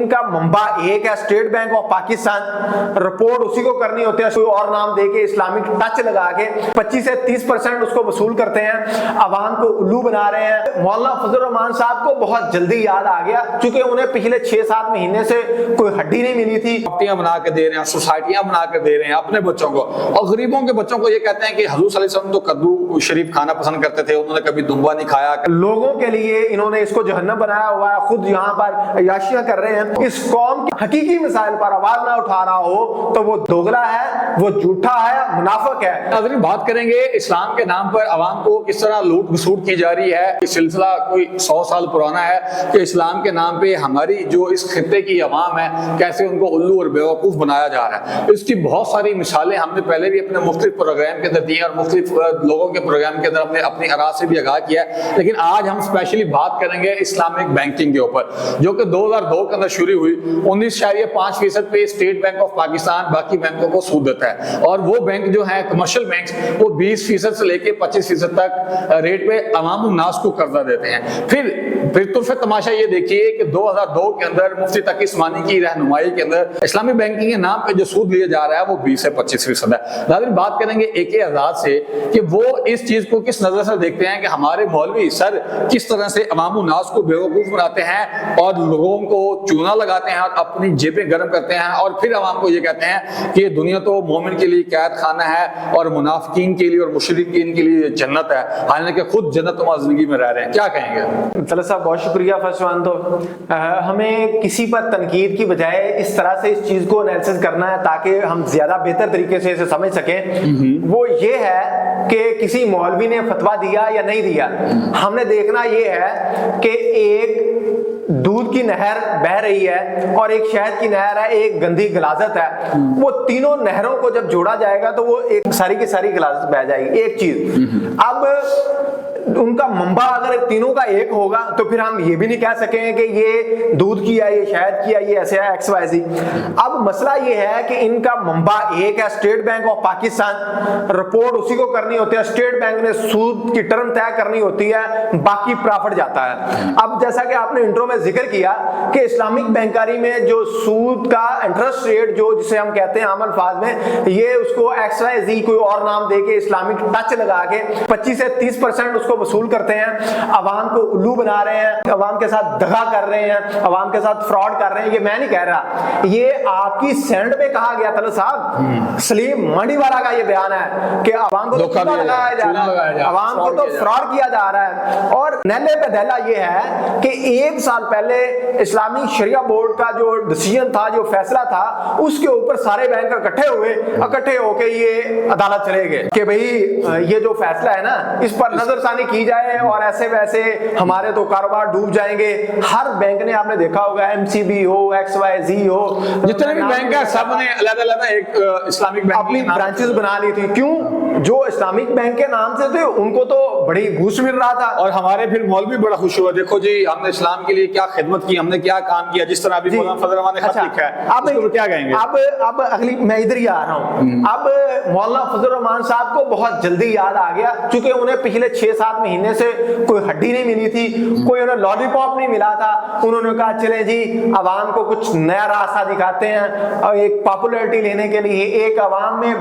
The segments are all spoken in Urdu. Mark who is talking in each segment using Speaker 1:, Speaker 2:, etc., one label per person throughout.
Speaker 1: ان کا منبع ایک ہے state bank of Pakistan, report اسی کو کرنی ہوتی ہے, کوئی اور نام دے کے اسلامک ٹچ لگا کے 25 سے 30% اس کو وصول کرتے ہیں, عوام کو الو بنا رہے ہیں. مولانا فضل الرحمان صاحب کو بہت جلدی یاد آ گیا چونکہ انہیں پچھلے 6-7 مہینے سے کوئی ہڈی نہیں ملی تھی.
Speaker 2: پارٹیاں بنا کے دے رہے ہیں, سوسائٹیاں بنا کے دے رہے ہیں اپنے بچوں کو, اور غریبوں کے بچوں کو یہ کہتے ہیں کہ حضور صلی اللہ علیہ وسلم تو کدو شریف کھانا پسند کرتے تھے, انہوں نے کبھی دمبا نہیں کھایا.
Speaker 1: لوگوں کے لیے انہوں نے اس کو جہنم بنایا ہوا ہے, خود یہاں پر عیاشیاں کر رہے ہیں. اس قوم کے حقیقی مسائل پر آواز نہ اٹھا رہا ہو تو وہ دوغلا ہے, وہ جھوٹا ہے, منافق ہے.
Speaker 2: ناظرین بات کریں گے اسلام کے نام پر عوام کو کس طرح لوٹ گھسوٹ کی جا رہی ہے. یہ سلسلہ کوئی 100 سال پرانا ہے کہ اسلام کے نام پہ ہماری جو اس خطے کی عوام ہے کیسے ان کو الو اور بیوقوف بنایا جا رہا ہے. اس کی بہت ساری مثالیں ہم نے پہلے بھی اپنے مختلف پروگرام کے اندر دی ہیں اور مختلف لوگوں کے پروگرام کے اندر ہم نے اپنی آراء سے بھی آگاہ کیا ہے. لیکن آج ہم اسپیشلی بات کریں گے اسلامک بینکنگ کے اوپر, جو کہ 2002 کے اندر شروع ہوئی. 19.5% پہ اسٹیٹ بینک آف پاکستان باقی بینکوں کو سود دیتا ہے, اور وہ بینک جو ہیں کمرشل بینکس وہ 20% سے لے کے 25% تک ریٹ پہ عوام الناس کو قرضہ دیتے ہیں. پھر طرف تماشا یہ دیکھیے کہ 2002 کے اندر مفتی تقی عثمانی کی رہنمائی کے اندر اسلامی بینکنگ کے نام پہ جو سود لیا جا رہا ہے وہ 20 سے 25% ہے. ناظرین بات کریں گے AK آزاد سے کہ وہ اس چیز کو کس نظر سے دیکھتے ہیں کہ ہمارے مولوی سر کس طرح سے عوام الناس کو بیوقوف بناتے ہیں اور لوگوں کو چونا لگاتے ہیں اور اپنی جیبیں گرم کرتے ہیں, اور پھر عوام کو یہ کہتے ہیں کہ یہ دنیا تو مومن کے لیے قید خانہ ہے اور منافقین کے لیے اور مشرکین کے لیے جنت ہے, حالانکہ خود جنت و زندگی میں رہ رہے ہیں. کیا کہیں گے؟
Speaker 1: طلعت صاحب بہت شکریہ. فرسٹ ون تو ہمیں کسی پر تنقید کی بجائے اس طرح سے اس چیز کو انالیسس کرنا ہے تاکہ ہم زیادہ بہتر طریقے سے اسے سمجھ سکیں. وہ یہ ہے کہ کسی مولوی نے فتویٰ دیا یا نہیں دیا, ہم نے دیکھنا یہ ہے کہ ایک دودھ کی نہر بہ رہی ہے اور ایک شہد کی نہر ہے, ایک گندی غلاظت ہے. وہ تینوں نہروں کو جب جوڑا جائے گا تو وہ ایک ساری کی ساری غلاظت بہ جائے گی, ایک چیز. اب ان کا منبع اگر تینوں کا ایک ہوگا تو پھر ہم یہ بھی نہیں کہہ سکیں کہ یہ دودھ کی ہے, یہ شہد کی ہے, یہ ایسے ہے XYZ. اب مسئلہ یہ ہے کہ ان کا منبع ایک ہے state bank of Pakistan, report اسی کو کرنی ہوتی ہے, اسٹیٹ بینک نے سود کی ٹرم طے کرنی ہوتی ہے, باقی پرافٹ جاتا ہے. اب جیسا کہ آپ نے انٹرو میں ذکر کیا کہ اسلامک بینکاری میں جو سود کا انٹرسٹ ریٹ جو جسے ہم کہتے ہیں عام الفاظ میں, یہ اس کو XYZ کوئی اور نام دے کے اسلامک ٹچ لگا کے 25 سے 30% اس کو وصول کرتے ہیں, عوام کو الو بنا رہے ہیں, عوام کے ساتھ دغا کر رہے ہیں, عوام کے ساتھ فراڈ کر رہے ہیں. یہ میں نہیں کہہ رہا, یہ آپ کی سینڈ میں کہا گیا. طلعت صاحب سلیم مانڈی والا کا یہ بیان ہے کہ عوام کو لگایا جا رہا ہے, عوام کو تو فراڈ کیا جا رہا ہے. اور نیلے پہ دہلا یہ ہے کہ 1 سال پہلے اسلامی شریعہ بورڈ کا جو ڈیسیژن تھا, جو فیصلہ تھا, اس کے اوپر سارے بینک اکٹھے ہو کے یہ عدالت چلے گئے کہ بھئی یہ جو فیصلہ ہے نا اس پر نظر ثانی کی جائے اور ایسے ویسے ہمارے تو کاروبار ڈوب جائیں گے. ہر بینک نے آپ نے دیکھا ہوگا, MCB ہو, XYZ ہو,
Speaker 2: جتنے بھی بینک ہیں سب نے علیحدہ ایک اسلامک بینک
Speaker 1: اپنی برانچز بنا لی تھی. کیوں؟ جو اسلامک بینک کے نام سے تھے ان کو تو بڑی گھوس مل رہا تھا,
Speaker 2: اور ہمارے پھر مولوی بڑا خوش ہوا, دیکھو جی ہم نے اسلام کے لیے کیا خدمت کی, ہم نے کیا کام کیا, جس طرح ابھی مولانا فضل الرحمان نے خط لکھا ہے. آپ کیا کہیں گے؟
Speaker 1: اب اگلی میں ادھر ہی آ رہا ہوں. اب مولانا فضل الرحمان صاحب کو بہت جلدی یاد آ گیا چونکہ انہیں پچھلے 6-7 مہینے سے کوئی ہڈی نہیں ملی تھی, کوئی انہیں لالی پاپ نہیں ملا تھا. انہوں نے کہا چلیں جی عوام کو کچھ نیا راستہ دکھاتے ہیں, اور ایک پاپولیرٹی لینے کے لیے, ایک عوام میں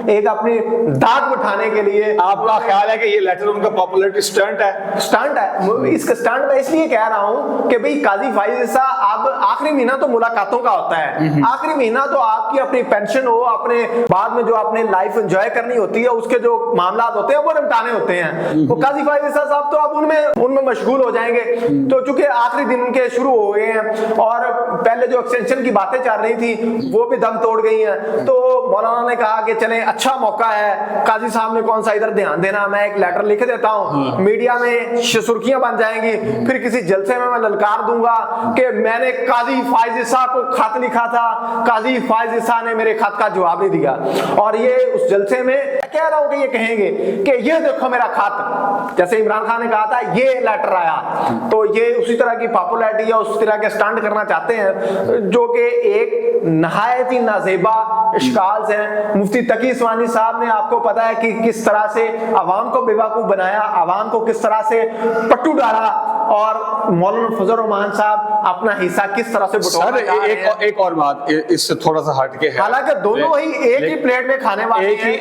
Speaker 1: ایک اپنی داد بٹھانے کے لیے.
Speaker 2: آپ کا خیال ہے کہ یہ لیٹر ان کا پاپولیرٹی اسٹنٹ ہے؟
Speaker 1: اسٹنٹ ہے. اس کا اسٹنٹ میں اس لیے کہہ رہا ہوں کہ بھئی قاضی فائز عیسیٰ, اب آخری مہینہ تو ملاقاتوں کا ہوتا ہے, آخری مہینہ تو آپ کی اپنی پینشن ہو, اپنے بعد میں جو اپنے لائف انجوائے کرنی ہوتی ہے اس کے جو معاملات ہوتے ہیں وہ نمٹانے ہوتے ہیں. وہ قاضی فائز عیسیٰ صاحب تو اب ان میں مشغول ہو جائیں گے. تو چونکہ آخری دن ان کے شروع ہو گئے ہیں اور پہلے جو ایکسٹینشن کی باتیں چل رہی تھی وہ بھی دم توڑ گئی ہیں, تو مولانا نے کہا کہ چلیں اچھا موقع ہے, قاضی صاحب نے کون سا ادھر دھیان دینا, میں ایک لیٹر لکھ دیتا ہوں, میڈیا میں سرخیاں بن جائیں گی, پھر کسی جلسے میں للکار دوں گا کہ میں نے قاضی فائز عیسیٰ کو خط لکھا تھا, قاضی فائز عیسیٰ نے میرے خط کا جواب نہیں دیا. اور یہ اس جلسے میں کہہ رہا ہوں کہ یہ کہیں گے کہ یہ دیکھو میرا خط, جیسے عمران خان نے کہا تھا یہ لیٹر آیا. تو یہ اسی طرح کی پاپولیرٹی یا اس طرح کے سٹانٹ کرنا چاہتے ہیں جو کہ ایک نہایت ہی نازیبا اشکال سے ہیں. مفتی تقی عثمانی صاحب نے آپ کو پتا ہے کہ کس طرح سے عوام کو بیوقوف بنایا, عوام کو کس طرح سے پٹو ڈالا, اور مولانا فضل الرحمان صاحب اپنا حصہ کس طرح سے بٹورنا چاہ رہے ہیں.
Speaker 2: ایک اور بات اس سے تھوڑا سا ہٹ کے ہے،
Speaker 1: حالانکہ دونوں ہی ایک ہی پلیٹ میں کھانے والے ہیں،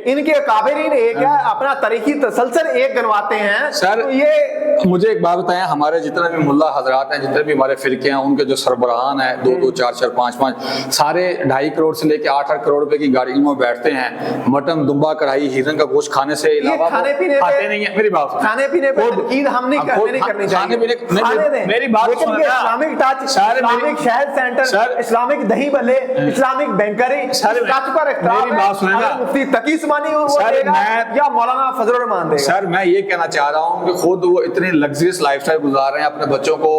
Speaker 1: ان کے اکابرین ایک ہے، اپنا تاریخی تسلسل ایک گنواتے ہیں.
Speaker 2: سر
Speaker 1: یہ
Speaker 2: مجھے ایک بات بتائیں، ہمارے جتنے بھی ملا حضرات ہیں، جتنے بھی ہمارے فرقے ہیں، ان کے جو سربراہان ہیں 2-2 4-4 5-5 سارے 2.5 کروڑ سے لے کے 8-8 کروڑ روپے کی گاڑیوں میں بیٹھتے ہیں، مٹن دمبا کڑھائی ہرن کا گوشت کھانے سے علاوہ
Speaker 1: کھانے پینے
Speaker 2: کھاتے نہیں ہیں. میری بات سنیں،
Speaker 1: کھانے پینے پہ تنقید ہم نہیں کرنی چاہیے.
Speaker 2: میری بات سنیں،
Speaker 1: اسلامک ٹچ، اسلامک شہر سینٹر، اسلامک دہی بلے، اسلامک بینکری، ٹچ پر
Speaker 2: میری بات سنیں نا،
Speaker 1: مفتی تقی عثمانی وہ دے گا یا مولانا فضل الرحمان دے گا.
Speaker 2: سر میں یہ کہنا چاہ رہا ہوں کہ خود وہ اتنی لگژریس لائف سٹائل گزار رہے ہیں، اپنے بچوں کو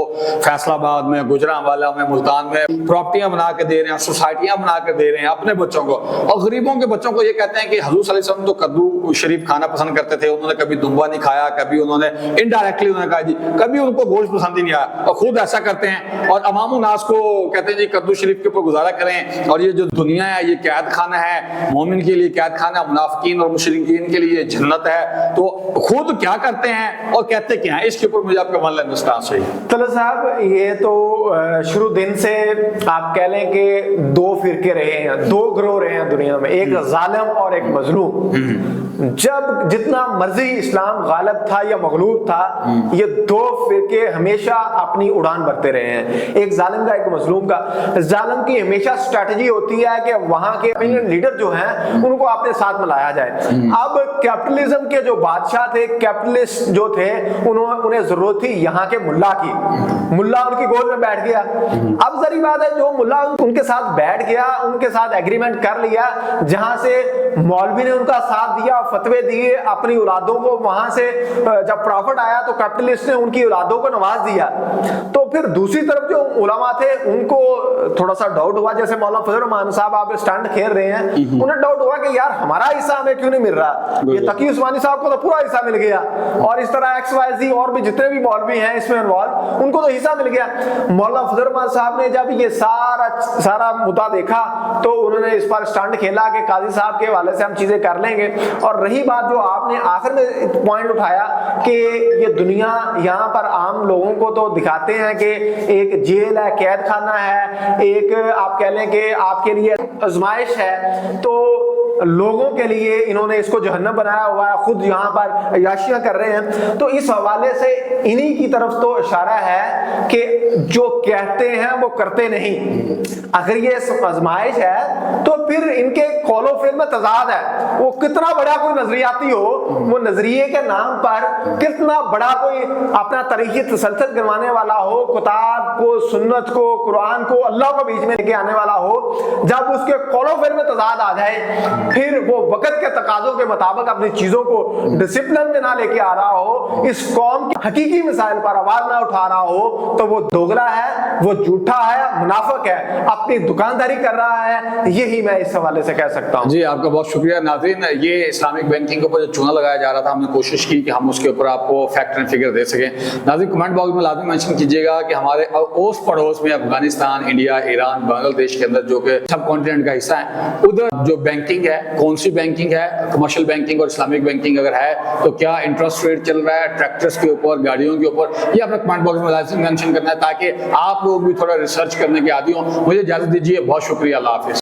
Speaker 2: فیصل آباد میں، گجرانوالہ میں، ملتان میں پراپرٹیاں بنا کے دے رہے ہیں، سوسائٹیاں بنا کے دے رہے ہیں اپنے بچوں کو، اور غریبوں کے بچوں کو یہ کہتے ہیں کہ حضور صلی اللہ علیہ وسلم تو کدو شریف کھانا پسند کرتے تھے، انہوں نے کبھی دمبا نہیں کھایا، کبھی انہوں نے انڈائریکٹلی انہوں نے کہا جی کبھی ان کو گوشت پسند ہی نہیں آیا، اور خود ایسا کرتے ہیں اور عوام الناس کو کہتے ہیں جی کدو شریف کے اوپر گزارا کریں، اور یہ جو دنیا ہے یہ قید خانہ ہے، مومن کے لیے قید خانہ، منافقین اور مشرکین کے لیے جنت ہے. تو خود کیا کرتے ہیں اور کہتے کیا ہیں، اس کے اوپر مجھے آپ کا ون لائن ریسپانس چاہیے.
Speaker 1: طلعت صاحب یہ تو شروع دن سے آپ کہہ لیں کہ 2 فرقے رہے ہیں، 2 گروہ رہے ہیں دنیا میں، ایک ظالم اور ایک مظلوم. جب جتنا مرضی اسلام غالب تھا یا مغلوب تھا، یہ 2 فرقے ہمیشہ اپنی اڑان بھرتے رہے ہیں، ایک ظالم کا ایک مظلوم کا. ظالم کی ہمیشہ اسٹریٹجی ہوتی ہے کہ وہاں کے لیڈر جو ہیں ان کو اپنے ساتھ ملایا جائے. اب کیپٹلزم کے جو بادشاہ تھے، کیپٹلسٹ جو تھے، انہیں ضرورت تھی یہاں کے ملا کی. ملا ان کی گود میں بیٹھ گیا. اب ذری بات ہے جو ملا ان کے ساتھ بیٹھ گیا، ان کے ساتھ ایگریمنٹ کر لیا، جہاں سے مولوی نے ان کا ساتھ دیا، فتوے دیے اپنی اولادوں کو، وہاں سے جب پروفٹ آیا تو کیپٹلسٹ نے ان کی اولادوں کو نواز دیا. تو پھر دوسری طرف جو علماء تھے ان کو تھوڑا سا ڈاؤٹ ہوا، جیسے مولانا فضل الرحمان صاحب آپ اسٹینڈ کھیل رہے ہیں، انہیں ڈاؤٹ ہوا کہ یار ہمارا حصہ ہمیں کیوں نہیں مل رہا، یہ تقی عثمانی صاحب کو تو پورا حصہ مل گیا، اور اس طرح XYZ اور بھی جتنے بھی مولوی ہیں اس میں انوالو، ان کو تو حصہ مل گیا. مولانا فضل الرحمان صاحب نے جب یہ سارا مدعا دیکھا تو انہوں نے اس پر اسٹینڈ کھیلا کہ قاضی صاحب کے حوالے سے ہم چیزیں کر لیں گے. اور رہی بات جو آپ نے آخر میں پوائنٹ اٹھایا کہ یہ دنیا یہاں پر عام لوگوں کو تو دکھاتے ہیں کہ ایک جیل ہے، قید خانہ ہے، ایک آپ کہہ لیں کہ آپ کے لیے آزمائش ہے، تو لوگوں کے لیے انہوں نے اس کو جہنم بنایا ہوا ہے، خود یہاں پر عیاشیاں کر رہے ہیں. تو اس حوالے سے انہی کی طرف تو اشارہ ہے کہ جو کہتے ہیں وہ کرتے نہیں. اگر یہ آزمائش ہے تو پھر ان کے قول و فعل میں تضاد ہے. وہ کتنا بڑا کوئی نظریاتی ہو، وہ نظریے کے نام پر کتنا بڑا کوئی اپنا تاریخی تسلسل گنوانے والا ہو، کتاب کو، سنت کو، قرآن کو، اللہ کو بیچ میں لے کے آنے والا ہو، جب اس کے قول و فعل میں تضاد آ جائے، پھر وہ وقت کے تقاضوں کے مطابق اپنی چیزوں کو ڈسپلن میں نہ لے کے آ رہا ہو، اس قوم کی حقیقی مسائل پر آواز نہ اٹھا رہا ہو، تو وہ دوغلا ہے، وہ جھوٹا ہے، منافق ہے، اپنی دکانداری کر رہا ہے. یہی میں اس حوالے سے کہہ سکتا ہوں.
Speaker 2: جی آپ کا بہت شکریہ. ناظرین، یہ اسلامک بینکنگ کے اوپر جو چونا لگایا جا رہا تھا، ہم نے کوشش کی کہ ہم اس کے اوپر آپ کو فیکٹ اینڈ فگر دے سکیں. ناظرین کمنٹ باکس میں لازمی منشن کیجیے گا کہ ہمارے اوس پڑوس میں افغانستان، انڈیا، ایران، بنگلہ دیش کے اندر جو کہ سب کانٹیننٹ کا حصہ ہے، ادھر جو بینکنگ ہے، کون سی بینکنگ ہے، کمرشل بینکنگ اور اسلامک بینکنگ اگر ہے تو کیا انٹرسٹ ریٹ چل رہا ہے ٹریکٹرز کے اوپر، گاڑیوں کے اوپر، یہ اپنے کمنٹ باکس میں لازمی مینشن کرنا ہے تاکہ آپ لوگ بھی تھوڑا ریسرچ کرنے کے عادی ہوں. مجھے اجازت دیجیے، بہت شکریہ، اللہ حافظ.